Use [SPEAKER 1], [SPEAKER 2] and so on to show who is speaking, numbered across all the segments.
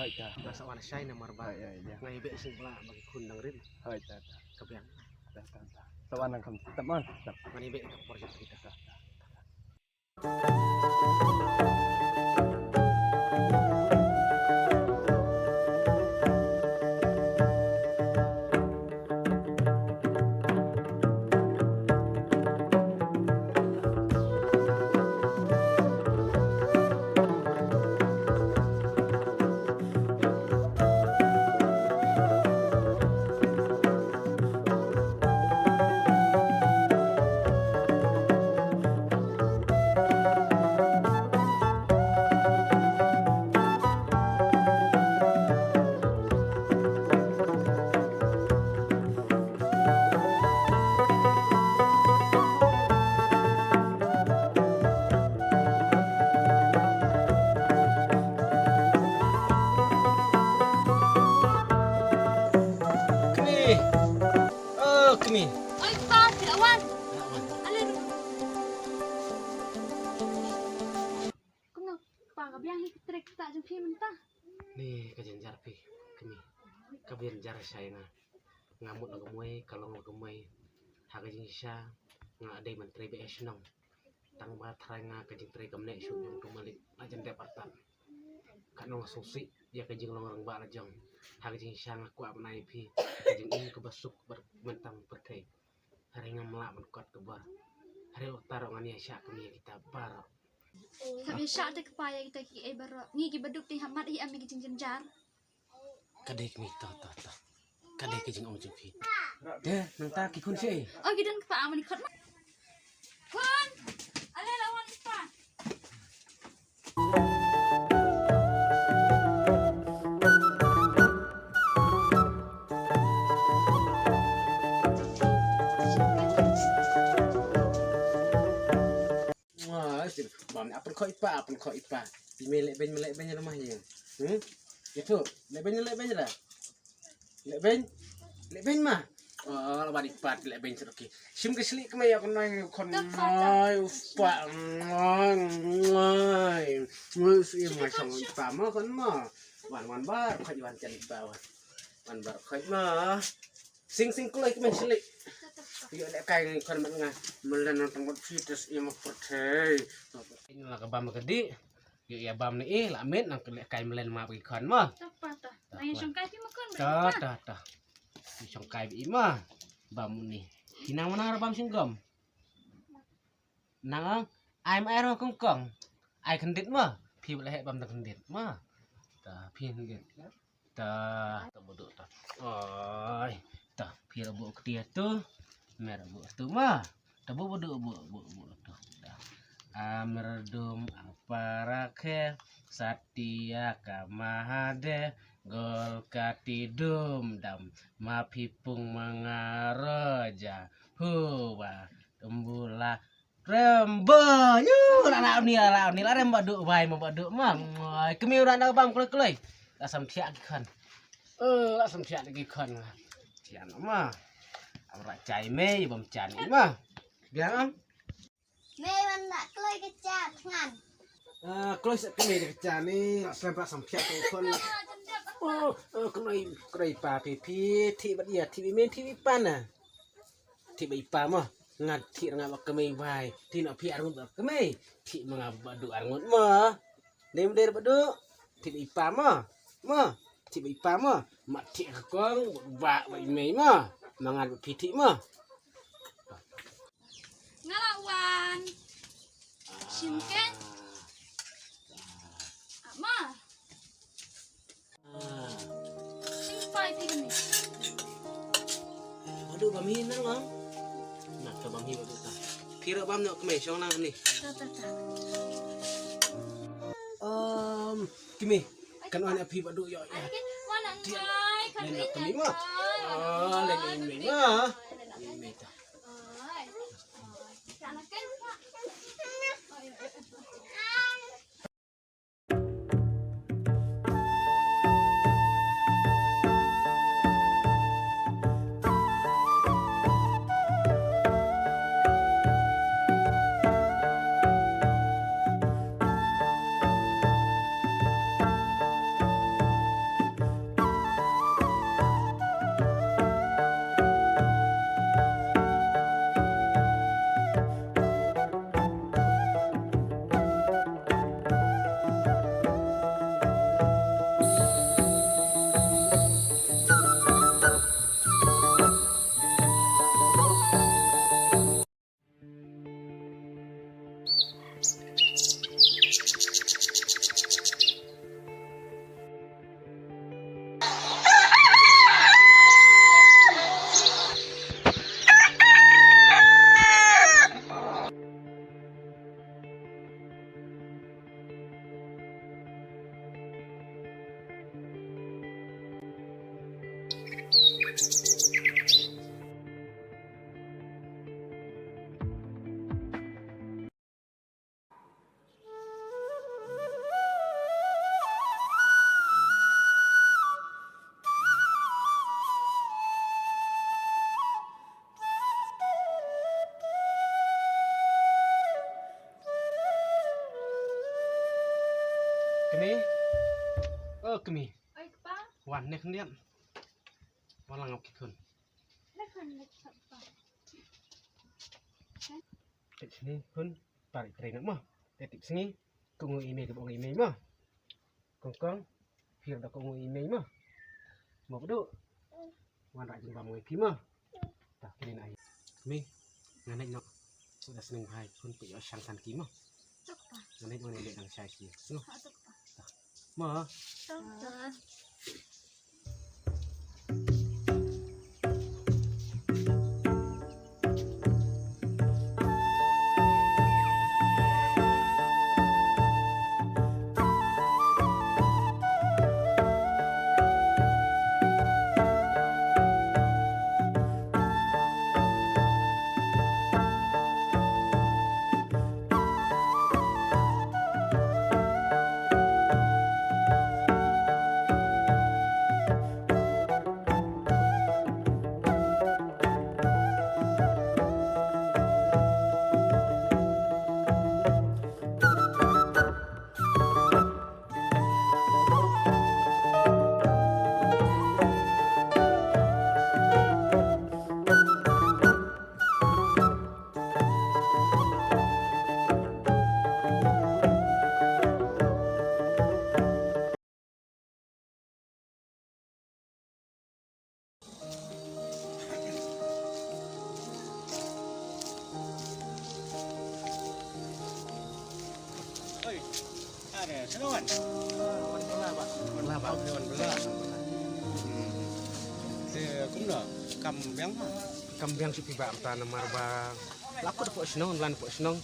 [SPEAKER 1] Hai ta.
[SPEAKER 2] Nasa wana siya na marba.
[SPEAKER 1] Hai ya.
[SPEAKER 2] Ngay ibe isang bala bagi kundang rin.
[SPEAKER 1] Hai ta.
[SPEAKER 2] Kabiyan.
[SPEAKER 1] Ta. Sawanang kam. Taman.
[SPEAKER 2] Manibe ito project kita. Kami.
[SPEAKER 3] Ay, pa, silawan. Alin. Kuno, pa kabiang hiktrek tak jumpi mentah.
[SPEAKER 2] Nih kajanjar pi kami. Kabiyan jar siya na. Ngamut na gamoy, kalong na gamoy. Hagajing siya nga aday man tre BS nong. Tang batray nga kajing tre kamne syud yung tumalik ajan departan. Kanong susi ya kajing longrang ba jong. Hagajing siya nga kuat manay pi. Kajing ini kebasuk bermentang pertai. Hari nga melak menkuat kebar. Hari utara ngani siya kami kita bar.
[SPEAKER 3] Sabi siya te kepaya kita ki baro. Ngigi beduk ti hamat hi ami kicing jenjar.
[SPEAKER 2] Kadai kami to. Kadai kajing om jumpi. Deh, nang ki kun si.
[SPEAKER 3] Oh, gidan kepa aman ikut. Kun. Ale lawan pa.
[SPEAKER 2] Bam apa kau ipa. Melek ben rumahnya. Itu, lek ben lah. Lek ben mah. Oh, lawan ipat lek ben seroki. Sim keslik kemai aku nai kon nai upa nai. Mus mah sama ipa mah kon mah. Wan bar kau jual cari bawah. Wan bar kau mah. Sing kulai kemai selik. Iya lek kain kon mengah melen nonton fitus iya mah percaya. Ini lah kebam gede. Yuk ya bam nih lamit nang lek kain melen mah bagi kon mah.
[SPEAKER 3] Tapa ta. Lain sangkai ti makan.
[SPEAKER 2] Dah. Isong kai bi mah bam nih. Hinang mana bam singgom. Nang ai mai ro kongkong. Ai kendit mah. Pi boleh bam tak kendit mah. Dah pi kendit. Dah bodok ta. Oi. Dah pi rebu ketia tu. Merah bu tu mah. Dah bu tu. Dah. Amerdum aparake satya kamahade gol katidum dam mapipung mangaraja huwa tembula rembo yu la ni rembo duk bai mo duk mang kemi ora na bam kloi asam thiak kan asam thiak lagi kan tian mah ora cai me bam chan mah biang
[SPEAKER 3] Mewan nak kloi kecap ngan.
[SPEAKER 2] Kloi sak kemi kecap ni sampai asam thiak kon kena ipa pipi ti badia ti men ti pana ti ipa mah ngat ti ngam kemei vai ti nak pi arut kemei ti mangab badu arut mah nem der badu ti ipa mah ti ipa mah mat ti kong ba bai mei mah mangat piti mah
[SPEAKER 3] Ngalawan. Simken. Ama. Simpai pi kami.
[SPEAKER 2] Aduh bami nang bang nak ke bami badu ta pira bam nak kemei song nang ni
[SPEAKER 3] Ta.
[SPEAKER 2] kemi kan ana pi badu yo ya
[SPEAKER 3] Alkin mana ngai kan
[SPEAKER 2] Len
[SPEAKER 3] ini.
[SPEAKER 2] nak kemi mah len ini mah ini ta
[SPEAKER 3] Ai. Kana kan Pak.
[SPEAKER 2] kami kami
[SPEAKER 3] Oi kepa.
[SPEAKER 2] wan nek ndiam walang ngọc kikun
[SPEAKER 3] Lek kan lek apa.
[SPEAKER 2] tip sini kun tarik trainer mah tip sini kungu email ke bong email mah kongkong phiền da kungu email mah mau du wan ra jing ba moi pi mah ta kini nai kami nganek nok sudah seneng hai kun pi yo sang san ki mah
[SPEAKER 3] Tok pa.
[SPEAKER 2] nganek ngone le dang sai ki no
[SPEAKER 3] Ha tok pa.
[SPEAKER 2] mah
[SPEAKER 3] Tok tok.
[SPEAKER 1] Oi, ada senawan.
[SPEAKER 2] belah ba
[SPEAKER 1] Hewan belah. Cũng được cầm béng.
[SPEAKER 2] kambiang su piba ta namar ba lakut po senong lan po senong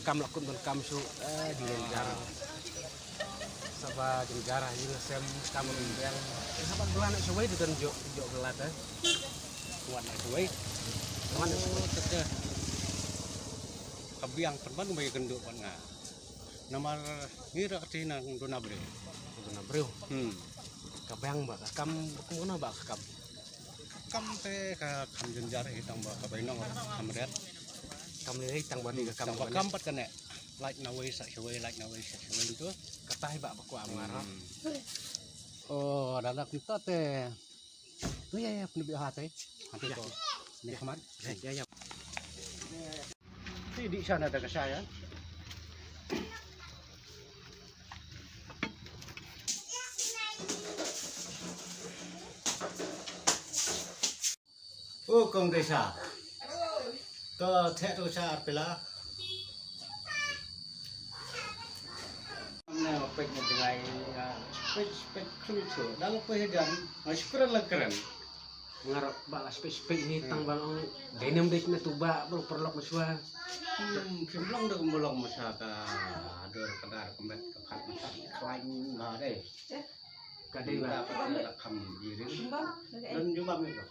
[SPEAKER 2] kam lakut don kam su di negara saba di negara ini sem kam yang saban bulan su wei don jo jo gelat
[SPEAKER 1] Kuat lah tuh,
[SPEAKER 2] man
[SPEAKER 1] teteh. Kebiang terbang bagi genduk kan nggak. Nomor ngira kecil nang dona bre.
[SPEAKER 2] na breu kabang ba kam kumuna ba kam
[SPEAKER 1] Kam teh kam jenjar hitang ba kabai nong kamret.
[SPEAKER 2] kam le tang ba ni ka kam
[SPEAKER 1] Kam kampat kan ya. Like nawe sak shawai like nawe sak shawai itu.
[SPEAKER 2] katai ba ko amar
[SPEAKER 1] Oh, dadak kita teh. Tuh ya penebi hati. Hati
[SPEAKER 2] Ya.
[SPEAKER 1] kok. Ini kemana?
[SPEAKER 2] ya ya
[SPEAKER 1] Di sana ada ke saya. Oh, công desa. Ke thek tu sa pela. Amne opek ni dengai spek klucu. Dalam pehedan, keren lah keren.
[SPEAKER 2] ngarap ba spek ni tang bang denem dek na tuba bro perlok muswa
[SPEAKER 1] Kemblong dah kemblong masyarakat. Ada kedar kemet kepat masak klaim lah deh.
[SPEAKER 2] kadai ba
[SPEAKER 1] Dapat rekam diri. Dan juga mereka.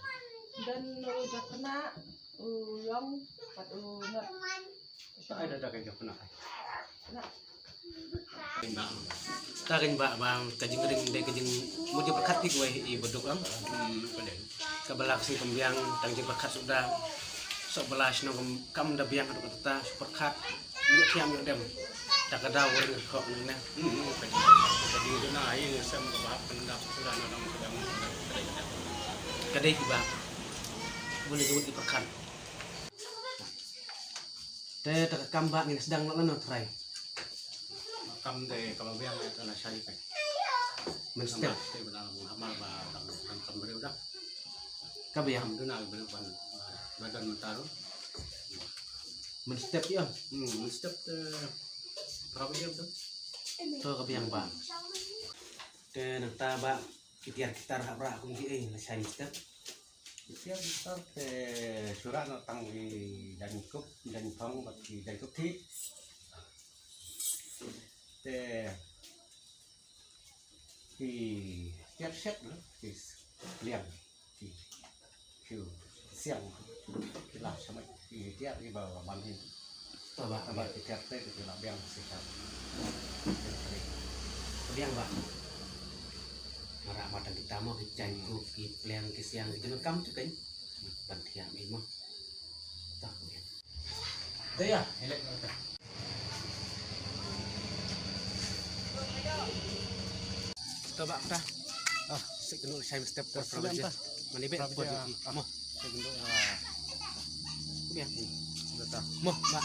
[SPEAKER 4] Dan rujak kena ulang pat unat
[SPEAKER 1] Tak ada dah kerja pernah.
[SPEAKER 2] ta kan ba bang kajing kering de kajing mo je berkat ti gue i beduk am ka balak si kembiang tang je berkat sudah sok belas no kam da biang adu kata berkat ni kiam yo dem tak ada orang kok ni
[SPEAKER 1] Jadi itu nah ini saya membahas pendak sudah nanam sedang
[SPEAKER 2] kadai ba boleh jemput di berkat te tak kambak ni sedang lan try
[SPEAKER 1] kam deh kalau biang itu nak cari kan.
[SPEAKER 2] menstep
[SPEAKER 1] Saya benar amal bah kam beri udah.
[SPEAKER 2] ka biang
[SPEAKER 1] Kam tu nak beri badan mentaru.
[SPEAKER 2] menstep yo
[SPEAKER 1] Mesti berapa jam tu?
[SPEAKER 2] to ka biang ba te nang ta ba kitar kitar hak ra kung di la sai step
[SPEAKER 1] Siap start surat nak tanggi dan kup dan pang bagi dan kup ti. Thì tiếp xếp nữa thì liền thì kiểu xiang cái làm sao vậy thì tiếp đi vào bàn hình
[SPEAKER 2] to ba
[SPEAKER 1] và cái tiếp tết thì làm bèn sẽ làm
[SPEAKER 2] biang ba mara matang kita mo kican ku ki plan ki siang ki kam tu kan ban thiam i mo ta ko
[SPEAKER 1] đây à hay là
[SPEAKER 2] bak ta. Ah, sik kenu saya step ter
[SPEAKER 1] Silam
[SPEAKER 2] provinsi.
[SPEAKER 1] ta.
[SPEAKER 2] Mani be
[SPEAKER 1] Provinsi,
[SPEAKER 2] buat
[SPEAKER 1] ah.
[SPEAKER 2] lagi. Mo,
[SPEAKER 1] Saya bentuk
[SPEAKER 2] biar.
[SPEAKER 1] betul.
[SPEAKER 2] Mo, bak.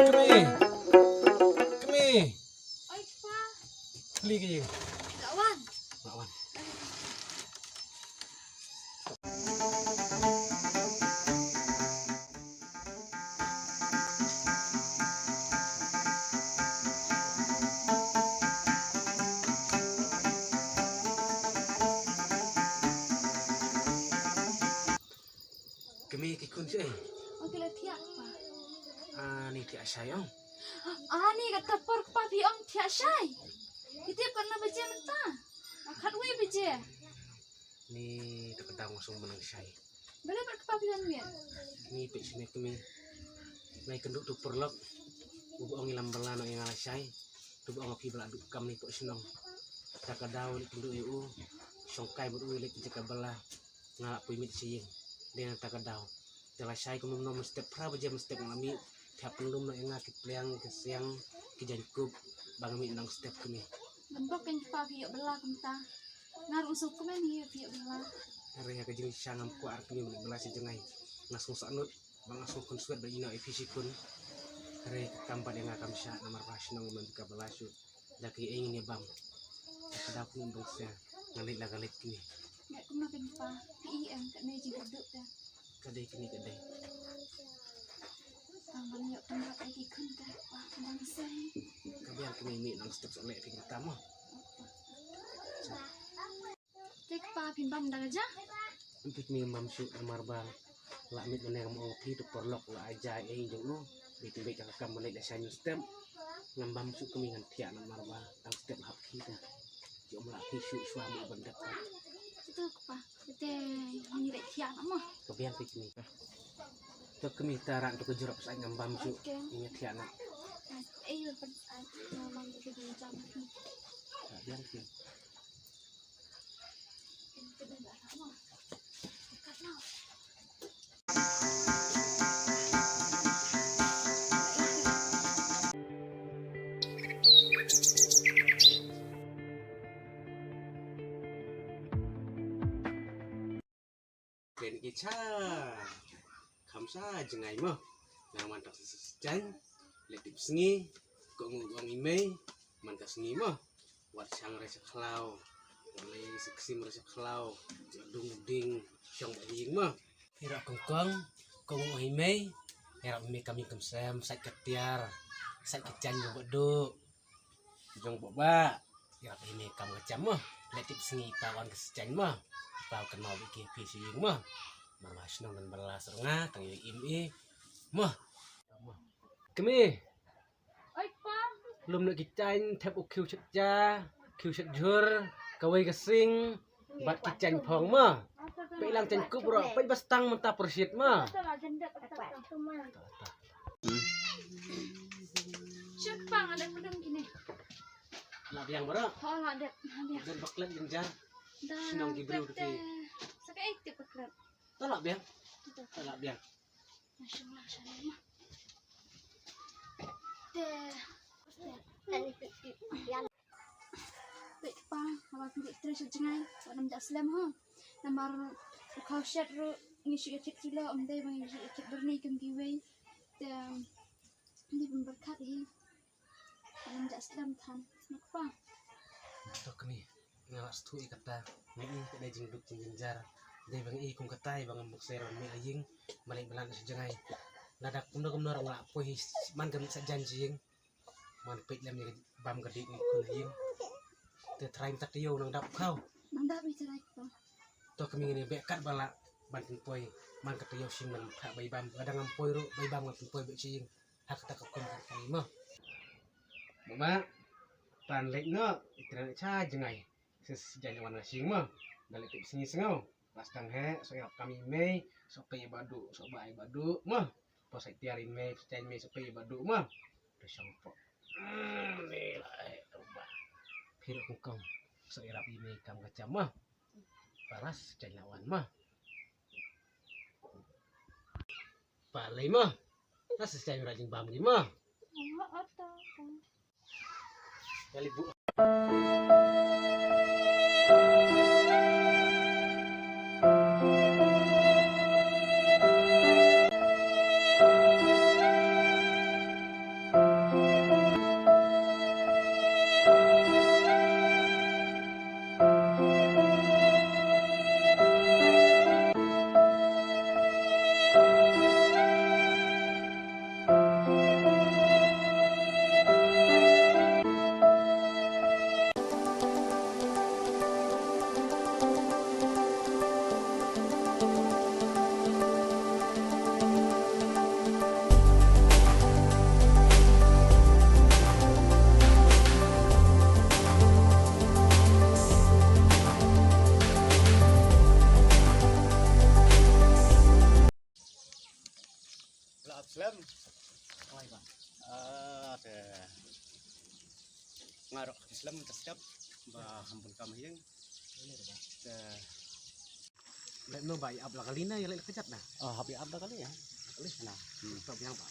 [SPEAKER 2] Kami. Kami.
[SPEAKER 3] Oi, pa.
[SPEAKER 2] Beli ke je.
[SPEAKER 3] Kawan.
[SPEAKER 2] Wan. Kami kikun je.
[SPEAKER 3] Oke, lihat tiak, pa.
[SPEAKER 2] Ah, ni tiak sayang.
[SPEAKER 3] Ah, ni kata por pa biong tiak syai. Itu pernah baca mata. Akat we baca.
[SPEAKER 2] Ni tak kedang langsung menang say.
[SPEAKER 3] Boleh berkepabilan biar.
[SPEAKER 2] Ni pek sini kami. Nai kenduk tu perlok. Ubu ongi lambala no yang alasay. Tu bu ongi bela duk kam ni pek senong. Tak kedau ni kenduk eu. Songkai bu ulik jika belah. Ngalak pimit siying. Dia tak kedau. Telasay kami nom step pra baca step ngalami. Tiap pendum no yang ngakit peliang ke siang ke jangkup bang mi nang step kami.
[SPEAKER 3] Lembok yang pa biok belah kenta. Ngaruh usuk kemen hiyo biok belah.
[SPEAKER 2] Hari yang kejeng sangam kuar kami belah si jengai. Ngasung sanut bang ngasung konsuat bagi ina efisi kun. Hari tampak yang ngakam syak namar pasnong membuka belasu. Laki ingin ya bang. Kada pun bangsa ngalit lagalit kini.
[SPEAKER 3] Nggak kena kenta. PIM kat meja duduk dah.
[SPEAKER 2] Kadai kini kadai.
[SPEAKER 3] Tambah yuk tempat lagi kenta. Wah, bangsa.
[SPEAKER 2] Kabiar kami mi nang step solek fikir tamu.
[SPEAKER 3] Cek pa pimbam dah aja.
[SPEAKER 2] Untuk mi mamsu namar bang. Lak mit meneng mau pi tu perlok la aja jeng nu. Bitu baik kakak menek dah sanyu step. Ngambam su kami ngan tiak namar bang. Tang step hap kita. Jom lak tisu suami bendak.
[SPEAKER 3] Itu pa. Kita ini lek tiak nama.
[SPEAKER 2] Kabiar pikni. Tu kami tarak tu kejurak pasal ngambam su.
[SPEAKER 3] Oke.
[SPEAKER 2] Ingat tiak nak.
[SPEAKER 3] Lepas memang kita jam.
[SPEAKER 2] Kabiar pikni.
[SPEAKER 3] Kita dah sama. Dekat lah.
[SPEAKER 2] Ben kicha. Kamsa jengai mo. Nang mantak sejan. Letip sengi. Kok ngurang imei. Mantak sengi mo. Wat sang resep klau. Oleh seksim resep klau. Jadung ding. Syong baying mo. Hira kongkong. Kong imei. Hira imei kami kemsem. Sak ketiar. Sak kecan yung baduk. Jong boba. Hira imei kam kecam mo. Letip sengi tawan kesejan mo. Tao kenal iki visi yung mo. Marwas nang dan balas nga tang imi mo. Kami
[SPEAKER 3] Oi pa.
[SPEAKER 2] lum nak kicain tap ukiu chat ja, kiu chat jur, kawai kesing, bat kicain phong mo. Pe ilang chan kup ro, pe bastang mentah persit mo.
[SPEAKER 3] Syuk pang ada pedang gini.
[SPEAKER 2] Lah biang bro.
[SPEAKER 3] Oh, ada. Ada.
[SPEAKER 2] Dan baklan jenjar.
[SPEAKER 3] Dah.
[SPEAKER 2] Senang gibril tu.
[SPEAKER 3] Sakit itu pekrep.
[SPEAKER 2] Talak biang. Talak biang.
[SPEAKER 3] Masya Allah, syallah. Baik pa, awak ni terus jengai. Orang tak selam ha. Namar kau share ru ngisu ikit kilo deh bang ngisu ikit berni kem giveaway. Dan ini berkat hi. Orang tak selam tan. Nak pa?
[SPEAKER 2] Tu kami ngalak stu kata. Ni kada jingduk jenjar. Dai bang i kum katai bang mbok seron mi aying malik belan sejengai. Ladak kumdo kumdo orang lak poi man gam sa janjing. Man pek lam ni bam gede ni kun aying. try tak tio nang dap kau.
[SPEAKER 3] Nang dah bicara itu.
[SPEAKER 2] To kami ini bekat bala bantin poi man ka tio sim nang hak bai bam kadang ampoi ru bai bam ngapin poi be cing hak tak kom kali mah. Mama pan lek no itran cha jengai ses janya wana sing mah balik ke sini sengau lastang he so yap kami mei so pe badu so bai badu mah pas saya tiarin mei cai mei so pe badu mah besampo ni lah coba pil kungkong so irap mei kam kacam mah paras cai lawan mah palai mah nasi cai rajin bam ni mah
[SPEAKER 3] Oh, atau.
[SPEAKER 2] kali bu
[SPEAKER 1] Islam. Oh iya. Ada ngarok Islam tersedap bah hampun kami yang
[SPEAKER 2] lek no bai ab la kalina ya lek kejat nah
[SPEAKER 1] oh happy abda kali ya.
[SPEAKER 2] kali nah to biang pak